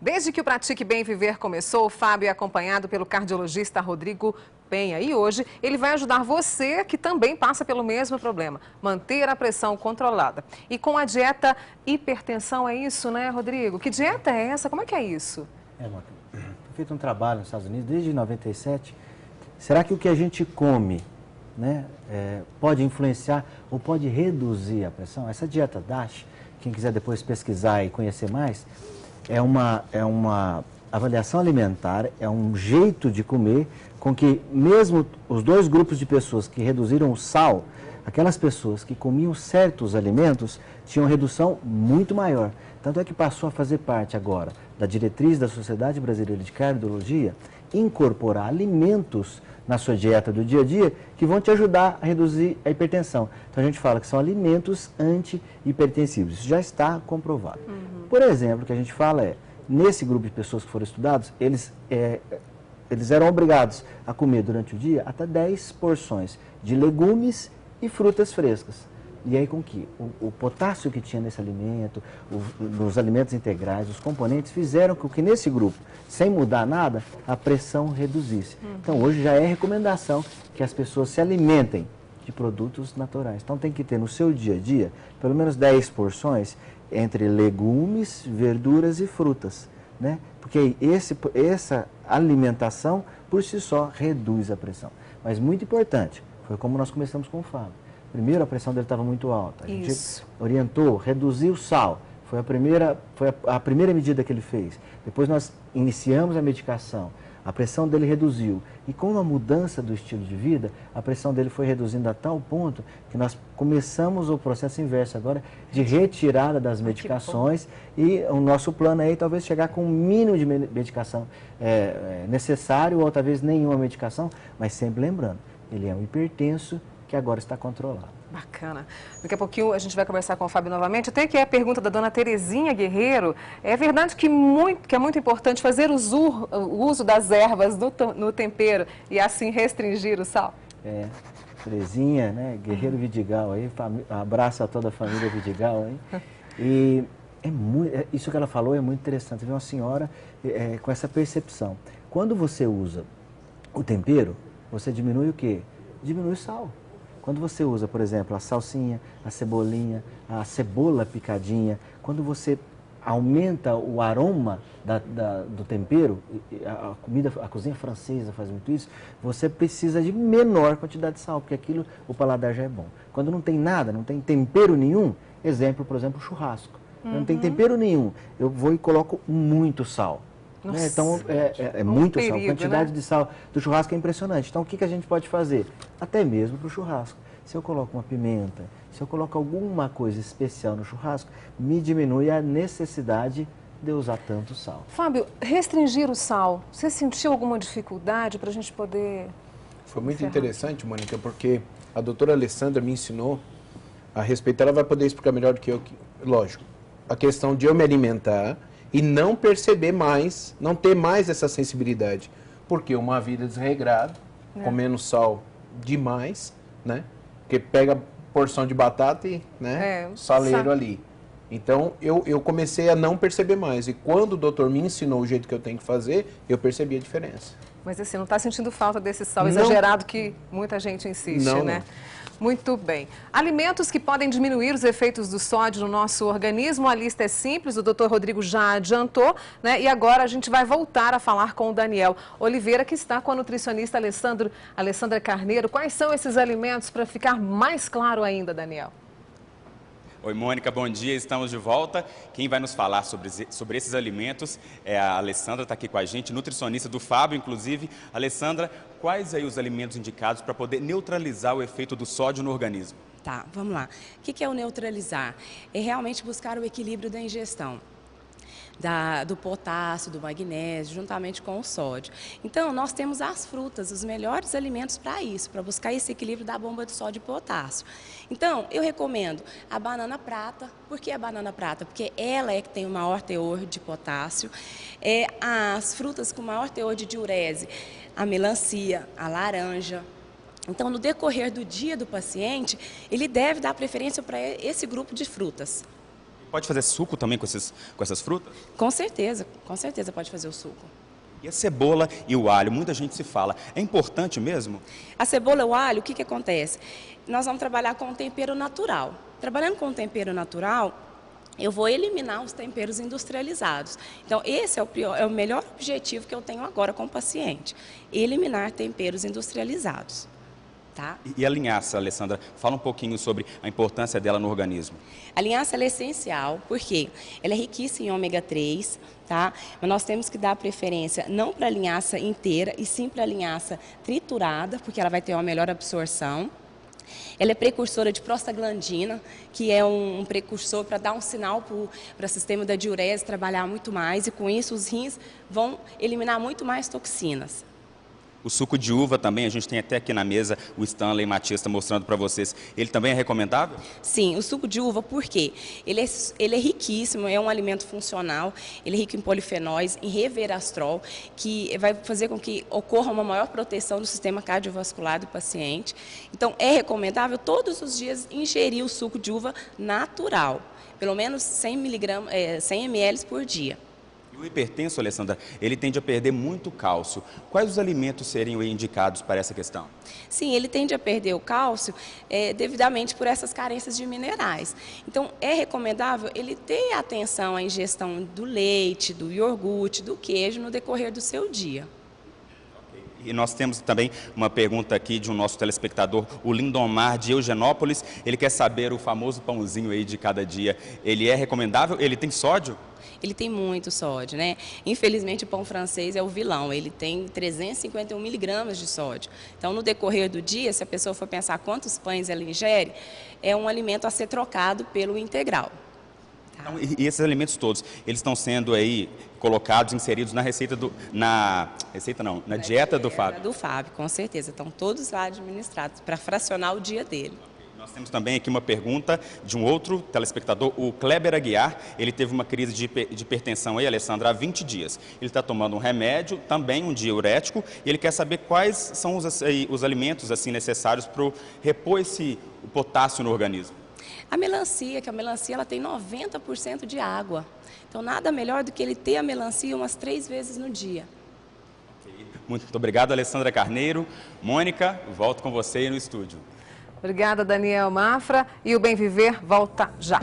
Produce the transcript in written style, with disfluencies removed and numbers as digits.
Desde que o Pratique Bem Viver começou, o Fábio é acompanhado pelo cardiologista Rodrigo Penha. E hoje ele vai ajudar você que também passa pelo mesmo problema, manter a pressão controlada. E com a dieta hipertensão, é isso, né, Rodrigo? Que dieta é essa? Como é que é isso? Foi feito um trabalho nos Estados Unidos desde 97. Será que o que a gente come, né, pode influenciar ou pode reduzir a pressão? Essa dieta DASH, quem quiser depois pesquisar e conhecer mais, é uma avaliação alimentar, é um jeito de comer com que mesmo os dois grupos de pessoas que reduziram o sal, aquelas pessoas que comiam certos alimentos tinham redução muito maior. Tanto é que passou a fazer parte agora da diretriz da Sociedade Brasileira de Cardiologia incorporar alimentos na sua dieta do dia a dia que vão te ajudar a reduzir a hipertensão. Então a gente fala que são alimentos anti-hipertensivos. Isso já está comprovado. Por exemplo, o que a gente fala nesse grupo de pessoas que foram estudados, eles eram obrigados a comer durante o dia até 10 porções de legumes e frutas frescas. E aí com que o potássio que tinha nesse alimento, nos alimentos integrais, os componentes, fizeram com que nesse grupo, sem mudar nada, a pressão reduzisse. Então hoje já é recomendação que as pessoas se alimentem de produtos naturais. Então tem que ter no seu dia a dia, pelo menos 10 porções entre legumes, verduras e frutas, né? Porque essa alimentação, por si só, reduz a pressão. Mas muito importante, foi como nós começamos com o Fábio. Primeiro, a pressão dele estava muito alta. A gente orientou, reduziu o sal. Foi a primeira medida que ele fez. Depois nós iniciamos a medicação. A pressão dele reduziu. E com a mudança do estilo de vida, a pressão dele foi reduzindo a tal ponto que nós começamos o processo inverso agora de retirada das medicações. E o nosso plano aí talvez chegar com um mínimo de medicação necessário ou talvez nenhuma medicação. Mas sempre lembrando, ele é um hipertenso que agora está controlado. Bacana. Daqui a pouquinho a gente vai conversar com o Fábio novamente. Eu tenho aqui a pergunta da dona Terezinha Guerreiro. É verdade que é muito importante fazer o uso das ervas no tempero e assim restringir o sal? Terezinha, né? Guerreiro Vidigal aí, abraço a toda a família Vidigal aí. E isso que ela falou é muito interessante. Ver uma senhora com essa percepção. Quando você usa o tempero, você diminui o quê? Diminui o sal. Quando você usa, por exemplo, a salsinha, a cebolinha, a cebola picadinha, quando você aumenta o aroma do tempero, a cozinha francesa faz muito isso, você precisa de menor quantidade de sal, porque o paladar já é bom. Quando não tem nada, não tem tempero nenhum, por exemplo, churrasco. Não tem tempero nenhum, eu vou e coloco muito sal. Então, muito sal. A quantidade de sal do churrasco é impressionante. Então, o que a gente pode fazer? Até mesmo para o churrasco. Se eu coloco uma pimenta, se eu coloco alguma coisa especial no churrasco, me diminui a necessidade de usar tanto sal. Fábio, restringir o sal, você sentiu alguma dificuldade para a gente poder... Foi muito interessante, Mônica, porque a doutora Alessandra me ensinou a respeito. Ela vai poder explicar melhor do que eu, lógico, a questão de eu me alimentar e não perceber mais, não ter mais essa sensibilidade. Porque uma vida desregrada, comendo sal demais, né? Porque pega porção de batata e saleiro ali. Então, eu comecei a não perceber mais. E quando o doutor me ensinou o jeito que eu tenho que fazer, eu percebi a diferença. Mas assim, não está sentindo falta desse sal exagerado que muita gente insiste, né? Não. Muito bem. Alimentos que podem diminuir os efeitos do sódio no nosso organismo. A lista é simples, o doutor Rodrigo já adiantou, né? E agora a gente vai voltar a falar com o Daniel Oliveira, que está com a nutricionista Alessandra Carneiro. Quais são esses alimentos para ficar mais claro ainda, Daniel? Oi, Mônica, bom dia, estamos de volta. Quem vai nos falar sobre esses alimentos é a Alessandra, está aqui com a gente, nutricionista do Fábio, inclusive. Alessandra, quais aí os alimentos indicados para poder neutralizar o efeito do sódio no organismo? Tá, vamos lá. O que é o neutralizar? É realmente buscar o equilíbrio da ingestão. Do potássio, do magnésio, juntamente com o sódio. Então, nós temos as frutas, os melhores alimentos para isso, para buscar esse equilíbrio da bomba de sódio e potássio. Então, eu recomendo a banana prata. Por que a banana prata? Porque ela é que tem o maior teor de potássio. As frutas com maior teor de diurese, a melancia, a laranja. Então, no decorrer do dia do paciente, ele deve dar preferência para esse grupo de frutas. Pode fazer suco também com essas frutas? Com certeza pode fazer o suco. E a cebola e o alho, muita gente se fala, é importante mesmo? A cebola e o alho, o que acontece? Nós vamos trabalhar com um tempero natural. Trabalhando com um tempero natural, eu vou eliminar os temperos industrializados. Então, esse é o melhor objetivo que eu tenho agora com o paciente, eliminar temperos industrializados. Tá? E a linhaça, Alessandra, fala um pouquinho sobre a importância dela no organismo. A linhaça ela é essencial, porque ela é riquíssima em ômega 3, tá? Mas nós temos que dar preferência não para a linhaça inteira, e sim para a linhaça triturada, porque ela vai ter uma melhor absorção. Ela é precursora de prostaglandina, que é um precursor para dar um sinal para o sistema da diurese trabalhar muito mais, e com isso os rins vão eliminar muito mais toxinas. O suco de uva também, a gente tem até aqui na mesa o Stanley Matias está mostrando para vocês. Ele também é recomendável? Sim, o suco de uva, por quê? Ele é riquíssimo, é um alimento funcional, ele é rico em polifenóis, em resveratrol, que vai fazer com que ocorra uma maior proteção do sistema cardiovascular do paciente. Então, é recomendável todos os dias ingerir o suco de uva natural, pelo menos 100 ml por dia. O hipertenso, Alessandra, ele tende a perder muito cálcio. Quais os alimentos seriam indicados para essa questão? Sim, ele tende a perder o cálcio devidamente por essas carências de minerais. Então, é recomendável ele ter atenção à ingestão do leite, do iogurte, do queijo no decorrer do seu dia. E nós temos também uma pergunta aqui de um nosso telespectador, o Lindomar de Eugenópolis. Ele quer saber o famoso pãozinho aí de cada dia. Ele é recomendável? Ele tem sódio? Ele tem muito sódio, né? Infelizmente, o pão francês é o vilão. Ele tem 351 miligramas de sódio. Então, no decorrer do dia, se a pessoa for pensar quantos pães ela ingere, é um alimento a ser trocado pelo integral. Tá? Então, e esses alimentos todos, eles estão sendo aí colocados, inseridos na na dieta do Fábio? Do Fábio, com certeza. Estão todos lá administrados para fracionar o dia dele. Nós temos também aqui uma pergunta de um outro telespectador, o Kleber Aguiar. Ele teve uma crise de hipertensão aí, Alessandra, há 20 dias. Ele está tomando um remédio, também um diurético, e ele quer saber quais são os alimentos assim, necessários para repor o potássio no organismo. A melancia ela tem 90% de água. Então, nada melhor do que ele ter a melancia umas 3 vezes no dia. Muito obrigado, Alessandra Carneiro. Mônica, volto com você aí no estúdio. Obrigada, Daniel Mafra. E o Bem Viver volta já.